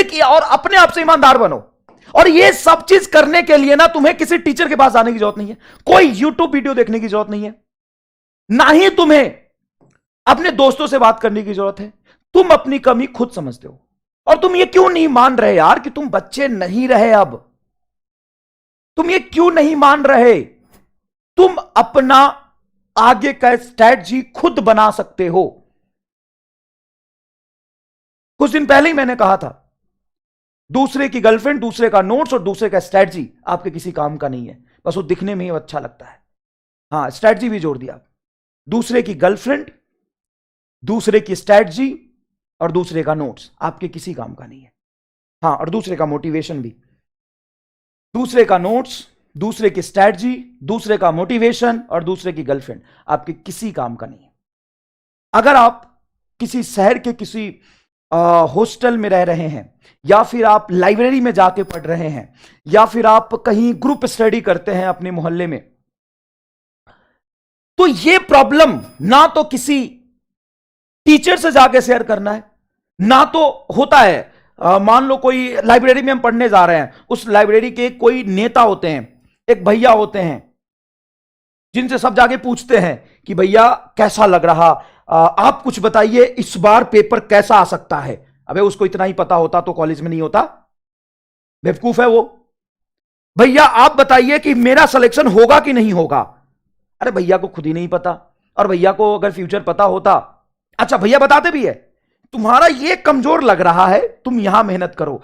Click और अपने आप से ईमानदार बनो। और ये सब चीज करने के लिए ना तुम्हें किसी टीचर के पास जाने की जरूरत नहीं है, कोई यूट्यूब वीडियो देखने की जरूरत नहीं है, ना ही तुम्हें अपने दोस्तों से बात करने की जरूरत है। तुम अपनी कमी खुद समझते हो। और तुम ये क्यों नहीं मान रहे यार कि तुम बच्चे नहीं रहे? अब तुम ये क्यों नहीं मान रहे? तुम अपना आगे का स्ट्रैटेजी खुद बना सकते हो। कुछ दिन पहले ही मैंने कहा था, दूसरे की गर्लफ्रेंड, दूसरे का नोट्स और दूसरे का स्ट्रैटेजी आपके किसी काम का नहीं है, बस वो दिखने में ही अच्छा लगता है। हाँ, स्ट्रैटेजी भी जोड़ दिया। दूसरे की गर्लफ्रेंड, दूसरे की स्ट्रैटेजी और दूसरे का नोट्स आपके किसी काम का नहीं है। हाँ, और दूसरे का मोटिवेशन भी। दूसरे का नोट्स, दूसरे की स्ट्रैटेजी, दूसरे का मोटिवेशन और दूसरे की गर्लफ्रेंड आपके किसी काम का नहीं है। अगर आप किसी शहर के किसी हॉस्टल में रह रहे हैं, या फिर आप लाइब्रेरी में जाके पढ़ रहे हैं, या फिर आप कहीं ग्रुप स्टडी करते हैं अपने मोहल्ले में, तो ये प्रॉब्लम ना तो किसी टीचर से जाके शेयर करना है, ना तो होता है मान लो कोई लाइब्रेरी में हम पढ़ने जा रहे हैं, उस लाइब्रेरी के कोई नेता होते हैं, एक भैया होते हैं जिनसे सब जाके पूछते हैं कि भैया कैसा लग रहा, आप कुछ बताइए इस बार पेपर कैसा आ सकता है। अबे उसको इतना ही पता होता तो कॉलेज में नहीं होता, बेवकूफ है वो। भैया आप बताइए कि मेरा सिलेक्शन होगा कि नहीं होगा। अरे भैया को खुद ही नहीं पता, और भैया को अगर फ्यूचर पता होता, अच्छा भैया बताते भी है तुम्हारा ये कमजोर लग रहा है, तुम यहां मेहनत करो।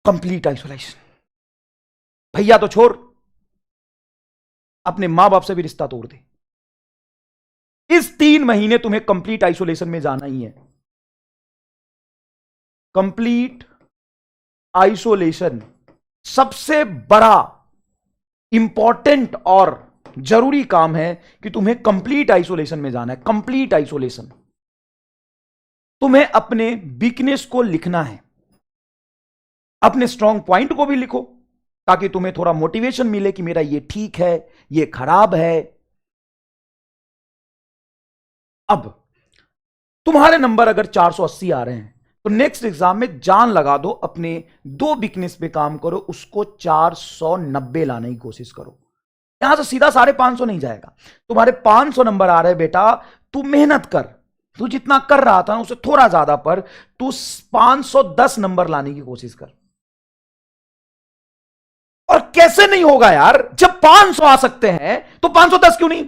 Complete isolation. भैया तो छोड़, अपने मां बाप से भी रिश्ता तोड़ दे। इस 3 महीने तुम्हें कंप्लीट आइसोलेशन में जाना ही है। कंप्लीट आइसोलेशन सबसे बड़ा इंपॉर्टेंट और जरूरी काम है कि तुम्हें कंप्लीट आइसोलेशन में जाना है। Complete isolation. तुम्हें अपने वीकनेस को लिखना है, अपने स्ट्रॉन्ग पॉइंट को भी लिखो, ताकि तुम्हें थोड़ा मोटिवेशन मिले कि मेरा ये ठीक है, ये खराब है। अब तुम्हारे नंबर अगर 480 आ रहे हैं तो नेक्स्ट एग्जाम में जान लगा दो, अपने 2 वीकनेस पे काम करो, उसको 490 लाने की कोशिश करो। यहां से सीधा 550 नहीं जाएगा। तुम्हारे 500 नंबर आ रहे बेटा, तू मेहनत कर, तू जितना कर रहा था उससे थोड़ा ज्यादा पर, तू 510 नंबर लाने की कोशिश कर। और कैसे नहीं होगा यार, जब 500 आ सकते हैं तो 510 क्यों नहीं?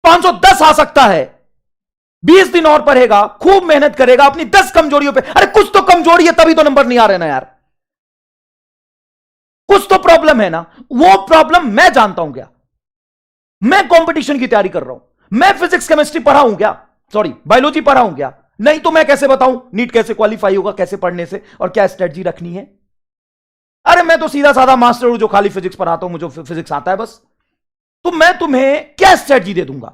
510 आ सकता है। 20 दिन और पढ़ेगा, खूब मेहनत करेगा अपनी 10 कमजोरियों पे। अरे कुछ तो कमजोरी है, तभी तो नंबर नहीं आ रहे ना यार, कुछ तो प्रॉब्लम है ना। वो प्रॉब्लम मैं जानता हूं क्या? मैं कंपटीशन की तैयारी कर रहा हूं, मैं फिजिक्स केमिस्ट्री पढ़ा हूं क्या? सॉरी, बायोलॉजी पढ़ा हूं क्या? नहीं तो मैं कैसे बताऊं नीट कैसे क्वालिफाई होगा, कैसे पढ़ने से, और क्या स्ट्रेटजी रखनी है? अरे मैं तो सीधा साधा मास्टर हूं जो खाली फिजिक्स पढ़ाता हूं, मुझे फिजिक्स आता है बस। तो मैं तुम्हें क्या स्ट्रेटजी दे दूंगा?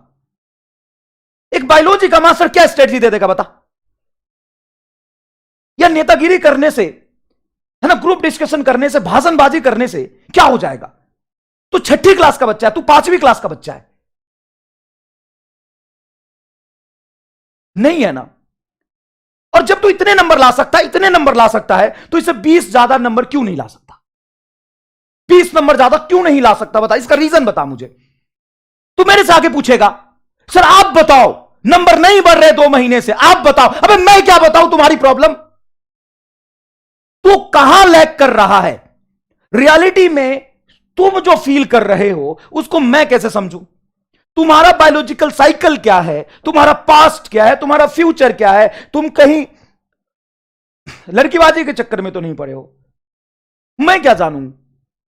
एक बायोलॉजी का मास्टर क्या स्ट्रेटजी दे देगा बता? या नेतागिरी करने से, है ना, ग्रुप डिस्कशन करने से, भाषणबाजी करने से क्या हो जाएगा? तू 6ठी क्लास का बच्चा है, तू 5वीं क्लास का बच्चा है, नहीं है ना? और जब तू इतने नंबर ला सकता है, इतने नंबर ला सकता है, तो इसे 20 ज्यादा नंबर क्यों नहीं ला सकता? 20 नंबर ज्यादा क्यों नहीं ला सकता? बता, इसका रीजन बता मुझे। तू मेरे से आगे पूछेगा, सर आप बताओ, नंबर नहीं बढ़ रहे 2 महीने से, आप बताओ। अबे मैं क्या बताऊं तुम्हारी प्रॉब्लम? तू कहां लैग कर रहा है? रियलिटी में तुम जो फील कर रहे हो उसको मैं कैसे समझूं? तुम्हारा बायोलॉजिकल साइकिल क्या है, तुम्हारा पास्ट क्या है, तुम्हारा फ्यूचर क्या है? तुम कहीं लड़कीबाजी के चक्कर में तो नहीं पड़े हो? मैं क्या जानूं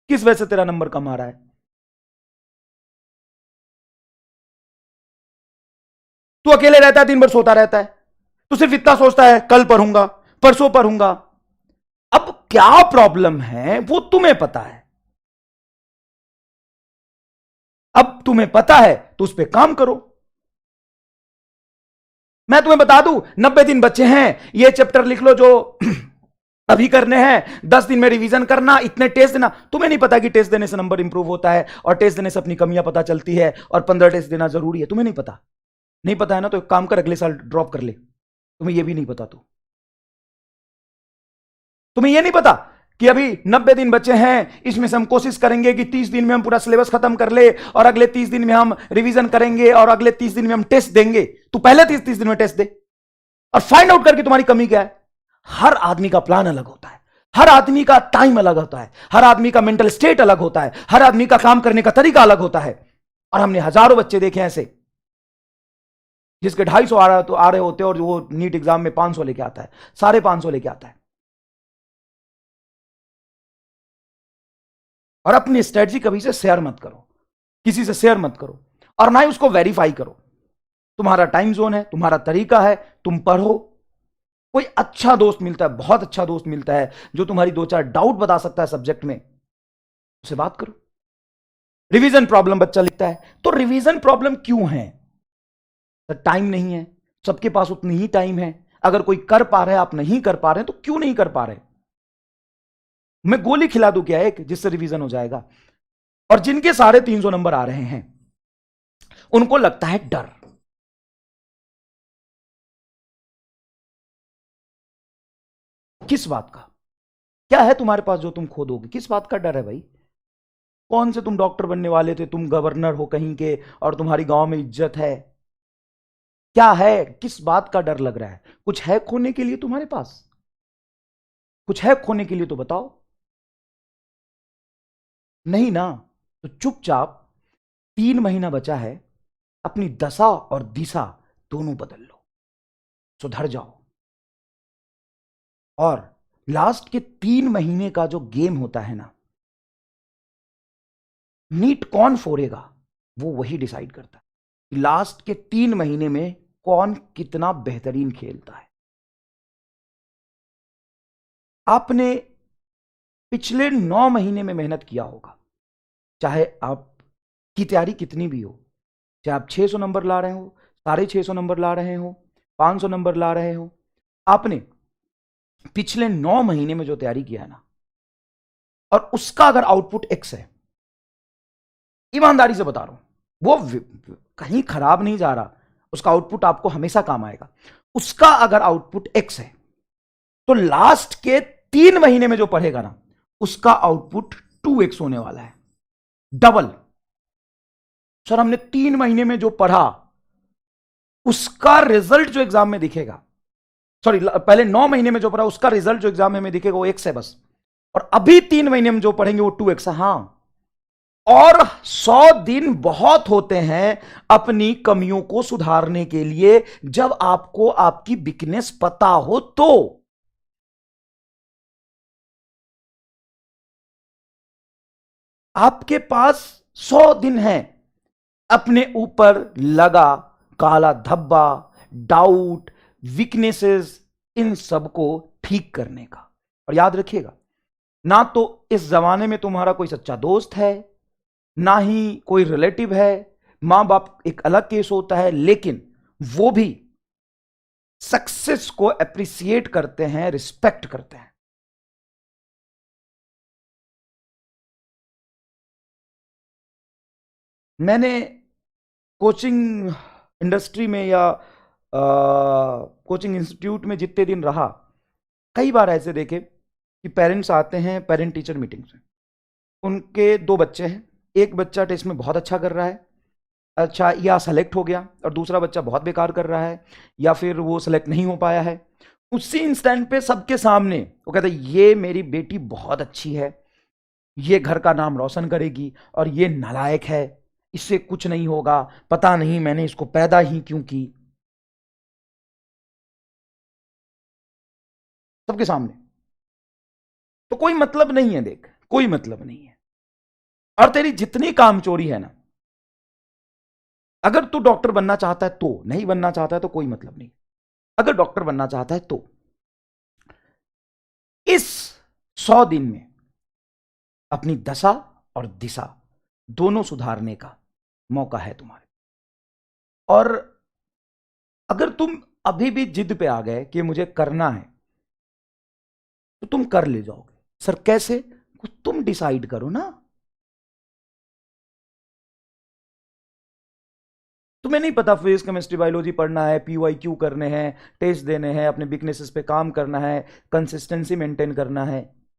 किस वजह से तेरा नंबर कम आ रहा है? तू अकेले रहता है, दिन भर सोता रहता है, तू सिर्फ इतना सोचता है कल पढ़ूंगा, परसों पढ़ूंगा। अब क्या प्रॉब्लम है वो तुम्हें पता है। अब तुम्हें पता है तो उस पर काम करो। मैं तुम्हें बता दूं, 90 दिन बच्चे हैं, ये चैप्टर लिख लो जो अभी करने हैं, 10 दिन में रिवीजन करना, इतने टेस्ट देना। तुम्हें नहीं पता कि टेस्ट देने से नंबर इंप्रूव होता है, और टेस्ट देने से अपनी कमियां पता चलती है, और 15 टेस्ट देना जरूरी है। तुम्हें नहीं पता? नहीं पता है ना, तो एक काम कर, अगले साल ड्रॉप कर ले। तुम्हें यह भी नहीं पता तो तुम्हें यह नहीं पता कि अभी 90 दिन बचे हैं, इसमें से हम कोशिश करेंगे कि 30 दिन में हम पूरा सिलेबस खत्म कर ले और अगले 30 दिन में हम रिवीजन करेंगे और अगले 30 दिन में हम टेस्ट देंगे। तू पहले 30 दिन में टेस्ट दे और फाइंड आउट करके तुम्हारी कमी क्या है। हर आदमी का प्लान अलग होता है, हर आदमी का टाइम अलग होता है, हर आदमी का मेंटल स्टेट अलग होता है, हर आदमी का काम करने का तरीका अलग होता है। और हमने हजारों बच्चे देखे ऐसे जिसके 250 आ रहे होते हैं और वो नीट एग्जाम में 500 लेके आता है, 550 लेके आता है। और अपनी स्ट्रेटजी कभी से शेयर मत करो, किसी से शेयर मत करो और ना ही उसको वेरीफाई करो। तुम्हारा टाइम जोन है, तुम्हारा तरीका है, तुम पढ़ो। कोई अच्छा दोस्त मिलता है, बहुत अच्छा दोस्त मिलता है जो तुम्हारी 2-4 डाउट बता सकता है सब्जेक्ट में, उससे बात करो। रिवीजन प्रॉब्लम बच्चा लिखता है, तो रिवीजन प्रॉब्लम क्यों है? तो टाइम नहीं है, सबके पास उतनी ही टाइम है। अगर कोई कर पा रहा है, आप नहीं कर पा रहे तो क्यों नहीं कर पा रहे? मैं गोली खिला दूं क्या एक, जिससे रिवीजन हो जाएगा? और जिनके सारे 300 नंबर आ रहे हैं उनको लगता है डर। किस बात का? क्या है तुम्हारे पास जो तुम खो दोगे? किस बात का डर है भाई? कौन से तुम डॉक्टर बनने वाले थे, तुम गवर्नर हो कहीं के और तुम्हारी गांव में इज्जत है? क्या है? किस बात का डर लग रहा है? कुछ है खोने के लिए तुम्हारे पास? कुछ है खोने के लिए तो बताओ। नहीं ना, तो चुपचाप 3 महीना बचा है, अपनी दशा और दिशा दोनों बदल लो, सुधर जाओ। और लास्ट के 3 महीने का जो गेम होता है ना, नीट कौन फोड़ेगा वो वही डिसाइड करता है। लास्ट के 3 महीने में कौन कितना बेहतरीन खेलता है। आपने पिछले 9 महीने में मेहनत किया होगा, चाहे आपकी तैयारी कितनी भी हो, चाहे आप 600 नंबर ला रहे हो, 650 नंबर ला रहे हो, 500 नंबर ला रहे हो, आपने पिछले 9 महीने में जो तैयारी किया है ना, और उसका अगर आउटपुट एक्स है, ईमानदारी से बता रहा हूं, वो कहीं खराब नहीं जा रहा, उसका आउटपुट आपको हमेशा काम आएगा। उसका अगर आउटपुट एक्स है तो लास्ट के 3 महीने में जो पढ़ेगा ना, उसका आउटपुट 2x होने वाला है, डबल। सर हमने 3 महीने में जो पढ़ा उसका रिजल्ट जो एग्जाम में दिखेगा, सॉरी पहले 9 महीने में जो पढ़ा उसका रिजल्ट जो एग्जाम में दिखेगा वो x है बस, और अभी 3 महीने में जो पढ़ेंगे वो 2x है। हां, और 100 दिन बहुत होते हैं अपनी कमियों को सुधारने के लिए, जब आपको आपकी वीकनेस पता हो तो। आपके पास 100 दिन है अपने ऊपर लगा काला धब्बा, डाउट, वीकनेसेस, इन सब को ठीक करने का। और याद रखिएगा, ना तो इस जमाने में तुम्हारा कोई सच्चा दोस्त है, ना ही कोई रिलेटिव है। मां बाप एक अलग केस होता है, लेकिन वो भी सक्सेस को एप्रिसिएट करते हैं, रिस्पेक्ट करते हैं। मैंने कोचिंग इंडस्ट्री में या कोचिंग इंस्टीट्यूट में जितने दिन रहा, कई बार ऐसे देखे कि पेरेंट्स आते हैं पेरेंट टीचर मीटिंग से, उनके 2 बच्चे हैं, एक बच्चा टेस्ट में बहुत अच्छा कर रहा है, अच्छा या सेलेक्ट हो गया, और दूसरा बच्चा बहुत बेकार कर रहा है या फिर वो सेलेक्ट नहीं हो पाया है। उसी इंस्टेंट पे सबके सामने वो कहते हैं ये मेरी बेटी बहुत अच्छी है, ये घर का नाम रोशन करेगी, और ये नालायक है, इससे कुछ नहीं होगा, पता नहीं मैंने इसको पैदा ही क्यों की। सबके सामने। तो कोई मतलब नहीं है, देख कोई मतलब नहीं है। और तेरी जितनी कामचोरी है ना, अगर तू डॉक्टर बनना चाहता है तो, नहीं बनना चाहता है तो कोई मतलब नहीं। अगर डॉक्टर बनना चाहता है तो इस 100 दिन में अपनी दशा और दिशा दोनों सुधारने का मौका है तुम्हारे। और अगर तुम अभी भी जिद पे आ गए कि मुझे करना है, तो तुम कर ले जाओगे। सर कैसे? कुछ तुम डिसाइड करो ना। तुम्हें नहीं पता फिजिक्स केमिस्ट्री बायोलॉजी पढ़ना है, PYQ करने हैं, टेस्ट देने हैं, अपने वीकनेसेस पे काम करना है, कंसिस्टेंसी मेंटेन करना है।